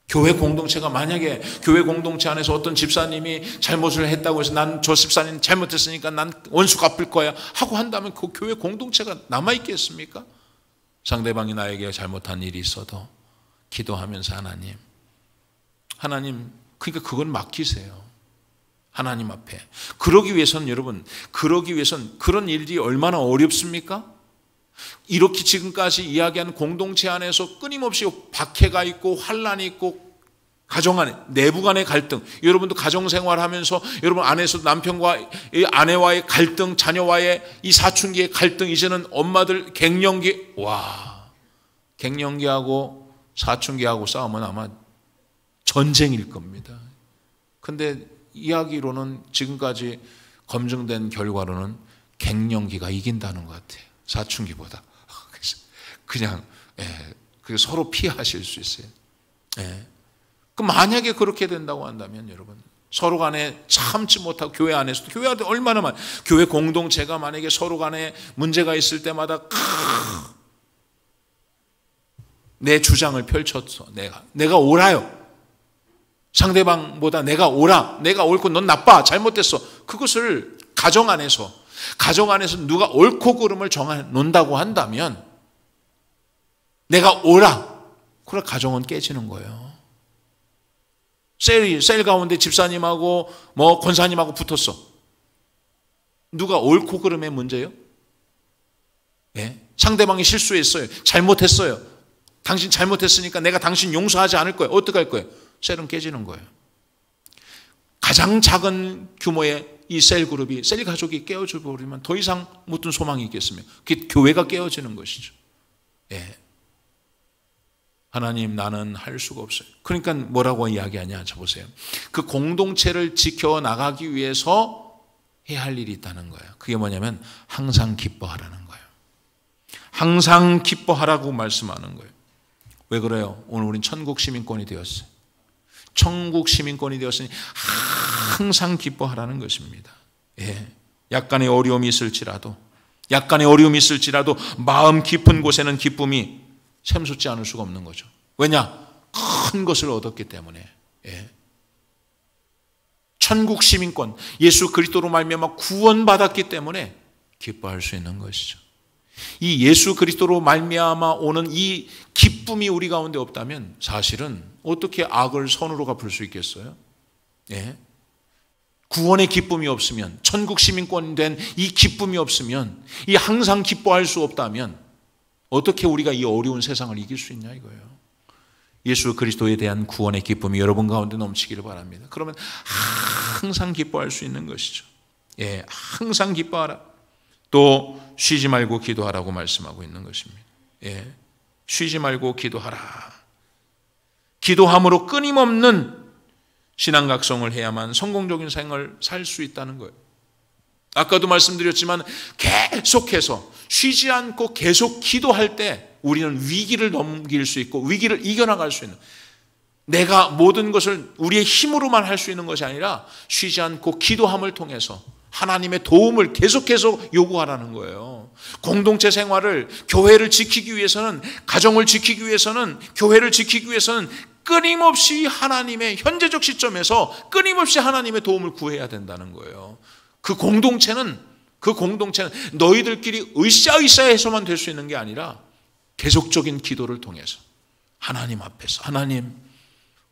교회 공동체가 만약에 교회 공동체 안에서 어떤 집사님이 잘못을 했다고 해서 난 저 집사님 잘못했으니까 난 원수 갚을 거야 하고 한다면 그 교회 공동체가 남아있겠습니까? 상대방이 나에게 잘못한 일이 있어도 기도하면서 하나님 그러니까 그건 맡기세요. 하나님 앞에. 그러기 위해서는 여러분, 그런 일이 얼마나 어렵습니까? 이렇게 지금까지 이야기한 공동체 안에서 끊임없이 박해가 있고 환란이 있고 가정 안에 내부 간의 갈등, 여러분도 가정생활하면서 여러분 안에서 남편과 아내와의 갈등, 자녀와의 이 사춘기의 갈등, 이제는 엄마들 갱년기하고 사춘기하고 싸우면 아마 전쟁일 겁니다. 근데 이야기로는 지금까지 검증된 결과로는 갱년기가 이긴다는 것 같아요. 사춘기보다. 그냥 서로 피하실 수 있어요. 그 만약에 그렇게 된다고 한다면 여러분 서로 간에 참지 못하고 교회 안에서도 교회한테 얼마나 교회 공동체가 만약에 서로 간에 문제가 있을 때마다 내 주장을 펼쳤어. 내가 옳아요. 상대방보다 내가 옳고 넌 나빠, 잘못됐어. 그것을 가정 안에서 누가 옳고 그름을 정해놓는다고 한다면 내가 옳아. 그래 가정은 깨지는 거예요. 셀 가운데 집사님하고 권사님하고 붙었어. 누가 옳고 그름의 문제예요? 예? 상대방이 실수했어요. 잘못했어요. 당신 잘못했으니까 내가 당신 용서하지 않을 거예요. 어떻게 할 거예요? 셀은 깨지는 거예요. 가장 작은 규모의 이 셀 그룹이, 셀 가족이 깨어져 버리면 더 이상 무슨 소망이 있겠습니까? 그게 교회가 깨어지는 것이죠. 예. 하나님 나는 할 수가 없어요. 그러니까 뭐라고 이야기하냐, 저 보세요. 그 공동체를 지켜나가기 위해서 해야 할 일이 있다는 거예요. 그게 뭐냐면 항상 기뻐하라는 거예요. 항상 기뻐하라고 말씀하는 거예요. 왜 그래요? 오늘 우린 천국 시민권이 되었어요. 천국 시민권이 되었으니 항상 기뻐하라는 것입니다. 예. 약간의 어려움이 있을지라도 마음 깊은 곳에는 기쁨이 샘솟지 않을 수가 없는 거죠. 왜냐? 큰 것을 얻었기 때문에. 예. 천국 시민권, 예수 그리스도로 말미암아 구원받았기 때문에 기뻐할 수 있는 것이죠. 이 예수 그리스도로 말미암아 오는 이 기쁨이 우리 가운데 없다면 사실은 어떻게 악을 선으로 갚을 수 있겠어요? 예. 구원의 기쁨이 없으면, 천국 시민권 된 이 기쁨이 없으면, 이 항상 기뻐할 수 없다면 어떻게 우리가 이 어려운 세상을 이길 수 있냐 이거예요. 예수 그리스도에 대한 구원의 기쁨이 여러분 가운데 넘치기를 바랍니다. 그러면 항상 기뻐할 수 있는 것이죠. 예, 항상 기뻐하라. 또 쉬지 말고 기도하라고 말씀하고 있는 것입니다. 예, 쉬지 말고 기도하라. 기도함으로 끊임없는 신앙각성을 해야만 성공적인 생을 살 수 있다는 거예요. 아까도 말씀드렸지만 계속해서 쉬지 않고 계속 기도할 때 우리는 위기를 넘길 수 있고 위기를 이겨나갈 수 있는, 내가 모든 것을 우리의 힘으로만 할 수 있는 것이 아니라 쉬지 않고 기도함을 통해서 하나님의 도움을 계속해서 요구하라는 거예요. 공동체 생활을, 교회를 지키기 위해서는, 가정을 지키기 위해서는, 교회를 지키기 위해서는 끊임없이 하나님의 현재적 시점에서 끊임없이 하나님의 도움을 구해야 된다는 거예요. 그 공동체는 너희들끼리 으쌰으쌰해서만 될 수 있는 게 아니라 계속적인 기도를 통해서 하나님 앞에서, 하나님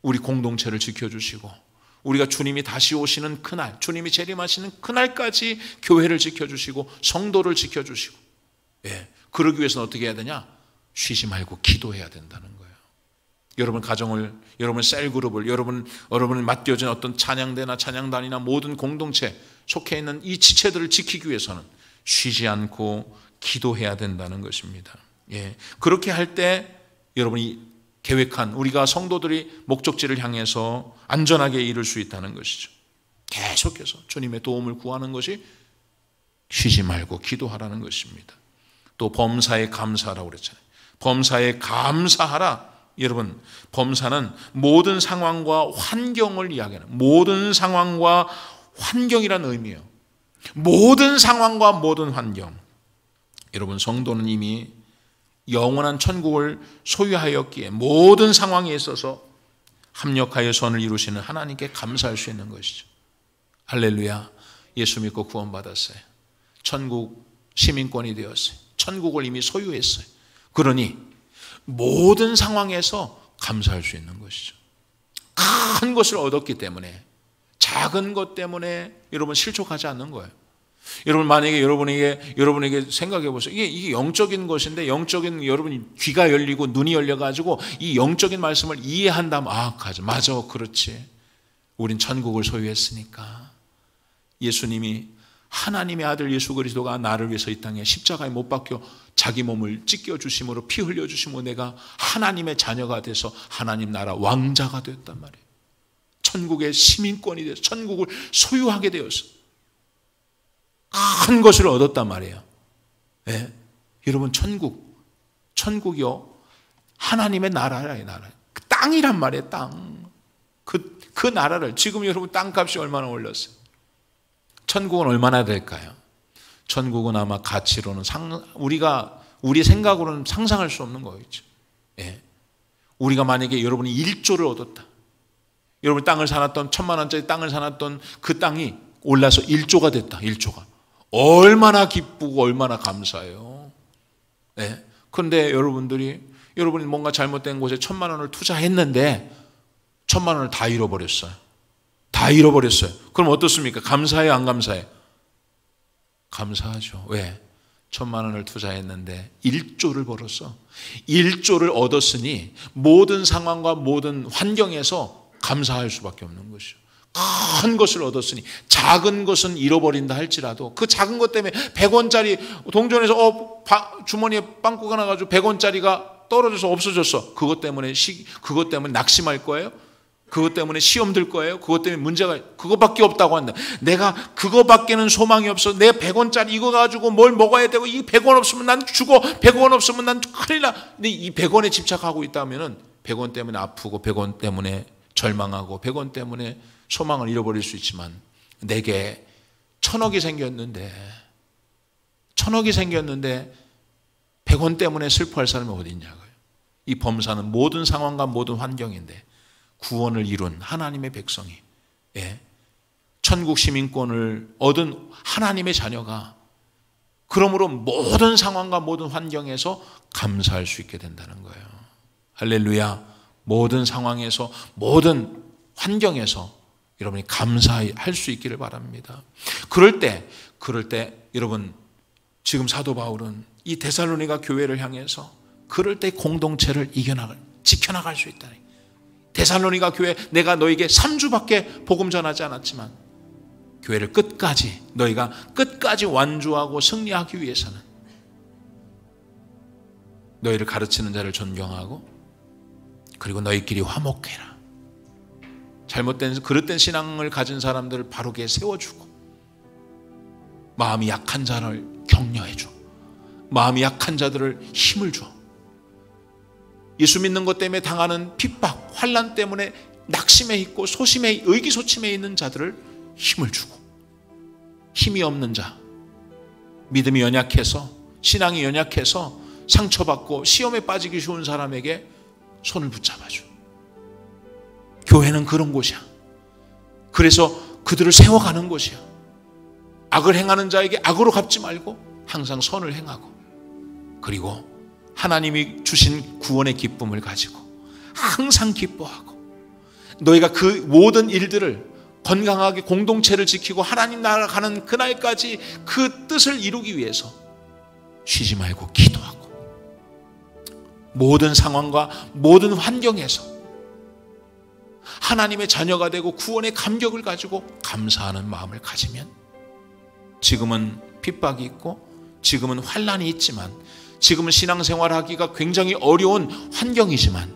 우리 공동체를 지켜주시고 우리가 주님이 다시 오시는 그날, 주님이 재림하시는 그날까지 교회를 지켜주시고 성도를 지켜주시고, 그러기 위해서는 어떻게 해야 되냐? 쉬지 말고 기도해야 된다는 거예요. 여러분 가정을, 여러분 셀그룹을, 여러분을 맡겨진 어떤 찬양대나 찬양단이나 모든 공동체 속해 있는 이 지체들을 지키기 위해서는 쉬지 않고 기도해야 된다는 것입니다. 그렇게 할 때 여러분이 계획한, 우리가 성도들이 목적지를 향해서 안전하게 이룰 수 있다는 것이죠. 계속해서 주님의 도움을 구하는 것이 쉬지 말고 기도하라는 것입니다. 또 범사에 감사하라고 그랬잖아요. 범사에 감사하라. 여러분, 범사는 모든 상황과 환경을 이야기하는, 모든 상황과 환경이라는 의미예요. 모든 상황과 모든 환경. 여러분, 성도는 이미 영원한 천국을 소유하였기에 모든 상황에 있어서 합력하여 선을 이루시는 하나님께 감사할 수 있는 것이죠. 할렐루야. 예수 믿고 구원받았어요. 천국 시민권이 되었어요. 천국을 이미 소유했어요. 그러니 모든 상황에서 감사할 수 있는 것이죠. 큰 것을 얻었기 때문에, 작은 것 때문에 여러분 실족하지 않는 거예요. 여러분 만약에 여러분에게 생각해 보세요. 이게 영적인 것인데, 영적인, 여러분이 귀가 열리고 눈이 열려가지고 이 영적인 말씀을 이해한다면, 맞아, 그렇지. 우린 천국을 소유했으니까. 예수님이, 하나님의 아들 예수 그리스도가 나를 위해서 이 땅에 십자가에 못 박혀 자기 몸을 찢겨 주심으로, 피 흘려 주심으로 내가 하나님의 자녀가 돼서 하나님 나라 왕자가 되었단 말이에요. 천국의 시민권이 돼서 천국을 소유하게 되었어. 큰 것을 얻었단 말이에요. 여러분, 천국이요, 하나님의 나라예요. 나라. 그 땅이란 말이에요. 땅. 그 나라를, 지금 여러분 땅값이 얼마나 올랐어요? 천국은 얼마나 될까요? 천국은 아마 가치로는 우리 생각으로는 상상할 수 없는 거겠죠. 우리가 만약에 여러분이 1조를 얻었다. 여러분 땅을 사놨던, 1,000만 원짜리 땅을 사놨던 그 땅이 올라서 1조가 됐다. 1조가. 얼마나 기쁘고 얼마나 감사해요. 그런데 여러분이 뭔가 잘못된 곳에 1,000만 원을 투자했는데 1,000만 원을 다 잃어버렸어요. 그럼 어떻습니까? 감사해요, 안 감사해요? 감사하죠. 왜? 1,000만 원을 투자했는데 1조를 벌었어. 1조를 얻었으니 모든 상황과 모든 환경에서 감사할 수밖에 없는 것이죠. 큰 것을 얻었으니 작은 것은 잃어버린다 할지라도 그 작은 것 때문에 100원짜리 동전에서 주머니에 빵꾸가 나가지고 100원짜리가 떨어져서 없어졌어. 그것 때문에 낙심할 거예요? 그것 때문에 시험 들 거예요? 그것 때문에 문제가 그거밖에 없다고 한다. 내가 그거밖에는 소망이 없어. 내 100원짜리 이거 가지고 뭘 먹어야 되고, 이 100원 없으면 난 죽어. 100원 없으면 난 큰일 나. 근데 이 100원에 집착하고 있다면은 100원 때문에 아프고 100원 때문에 절망하고 100원 때문에 소망을 잃어버릴 수 있지만, 내게 1,000억이 생겼는데 100원 때문에 슬퍼할 사람이 어디 있냐고요. 이 범사는 모든 상황과 모든 환경인데 구원을 이룬 하나님의 백성이, 천국 시민권을 얻은 하나님의 자녀가 그러므로 모든 상황과 모든 환경에서 감사할 수 있게 된다는 거예요. 할렐루야. 모든 상황에서, 모든 환경에서 여러분이 감사할 수 있기를 바랍니다. 그럴 때 여러분, 지금 사도 바울은 이 데살로니가 교회를 향해서 그럴 때 공동체를 지켜나갈 수 있다. 데살로니가 교회, 내가 너에게 3주밖에 복음 전하지 않았지만 교회를 너희가 끝까지 완주하고 승리하기 위해서는 너희를 가르치는 자를 존경하고, 그리고 너희끼리 화목해라. 그릇된 신앙을 가진 사람들을 바르게 세워주고, 마음이 약한 자를 격려해줘. 마음이 약한 자들을 힘을 줘. 예수 믿는 것 때문에 당하는 핍박, 환난 때문에 낙심해 있고 소심해, 의기소침해 있는 자들을 힘을 주고, 힘이 없는 자, 믿음이 연약해서, 신앙이 연약해서 상처받고 시험에 빠지기 쉬운 사람에게 손을 붙잡아줘. 교회는 그런 곳이야. 그래서 그들을 세워가는 곳이야. 악을 행하는 자에게 악으로 갚지 말고 항상 선을 행하고, 그리고 하나님이 주신 구원의 기쁨을 가지고 항상 기뻐하고, 너희가 그 모든 일들을 건강하게 공동체를 지키고 하나님 나라 가는 그날까지 그 뜻을 이루기 위해서 쉬지 말고 기도하고, 모든 상황과 모든 환경에서 하나님의 자녀가 되고 구원의 감격을 가지고 감사하는 마음을 가지면, 지금은 핍박이 있고 지금은 환난이 있지만, 지금은 신앙생활하기가 굉장히 어려운 환경이지만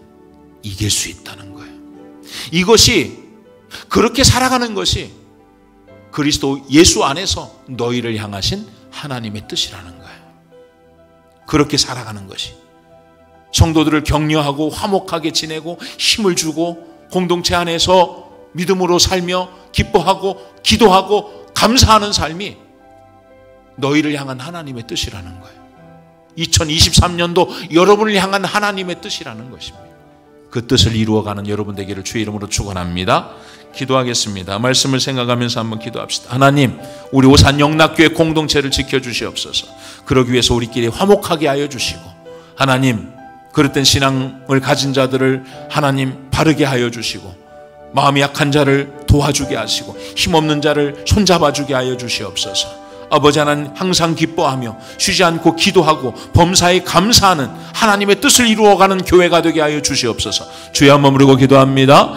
이길 수 있다는 거예요. 이것이, 그렇게 살아가는 것이 그리스도 예수 안에서 너희를 향하신 하나님의 뜻이라는 거예요. 그렇게 살아가는 것이 성도들을 격려하고 화목하게 지내고 힘을 주고 공동체 안에서 믿음으로 살며 기뻐하고 기도하고 감사하는 삶이 너희를 향한 하나님의 뜻이라는 거예요. 2023년도 여러분을 향한 하나님의 뜻이라는 것입니다. 그 뜻을 이루어가는 여러분 되기를 주의 이름으로 축원합니다. 기도하겠습니다. 말씀을 생각하면서 한번 기도합시다. 하나님, 우리 오산 영락교회 공동체를 지켜주시옵소서. 그러기 위해서 우리끼리 화목하게 하여 주시고, 하나님, 그릇된 신앙을 가진 자들을 하나님 바르게 하여 주시고, 마음이 약한 자를 도와주게 하시고, 힘없는 자를 손잡아주게 하여 주시옵소서. 아버지 하나님, 항상 기뻐하며 쉬지 않고 기도하고 범사에 감사하는 하나님의 뜻을 이루어가는 교회가 되게 하여 주시옵소서. 주여 한번 부르고 기도합니다.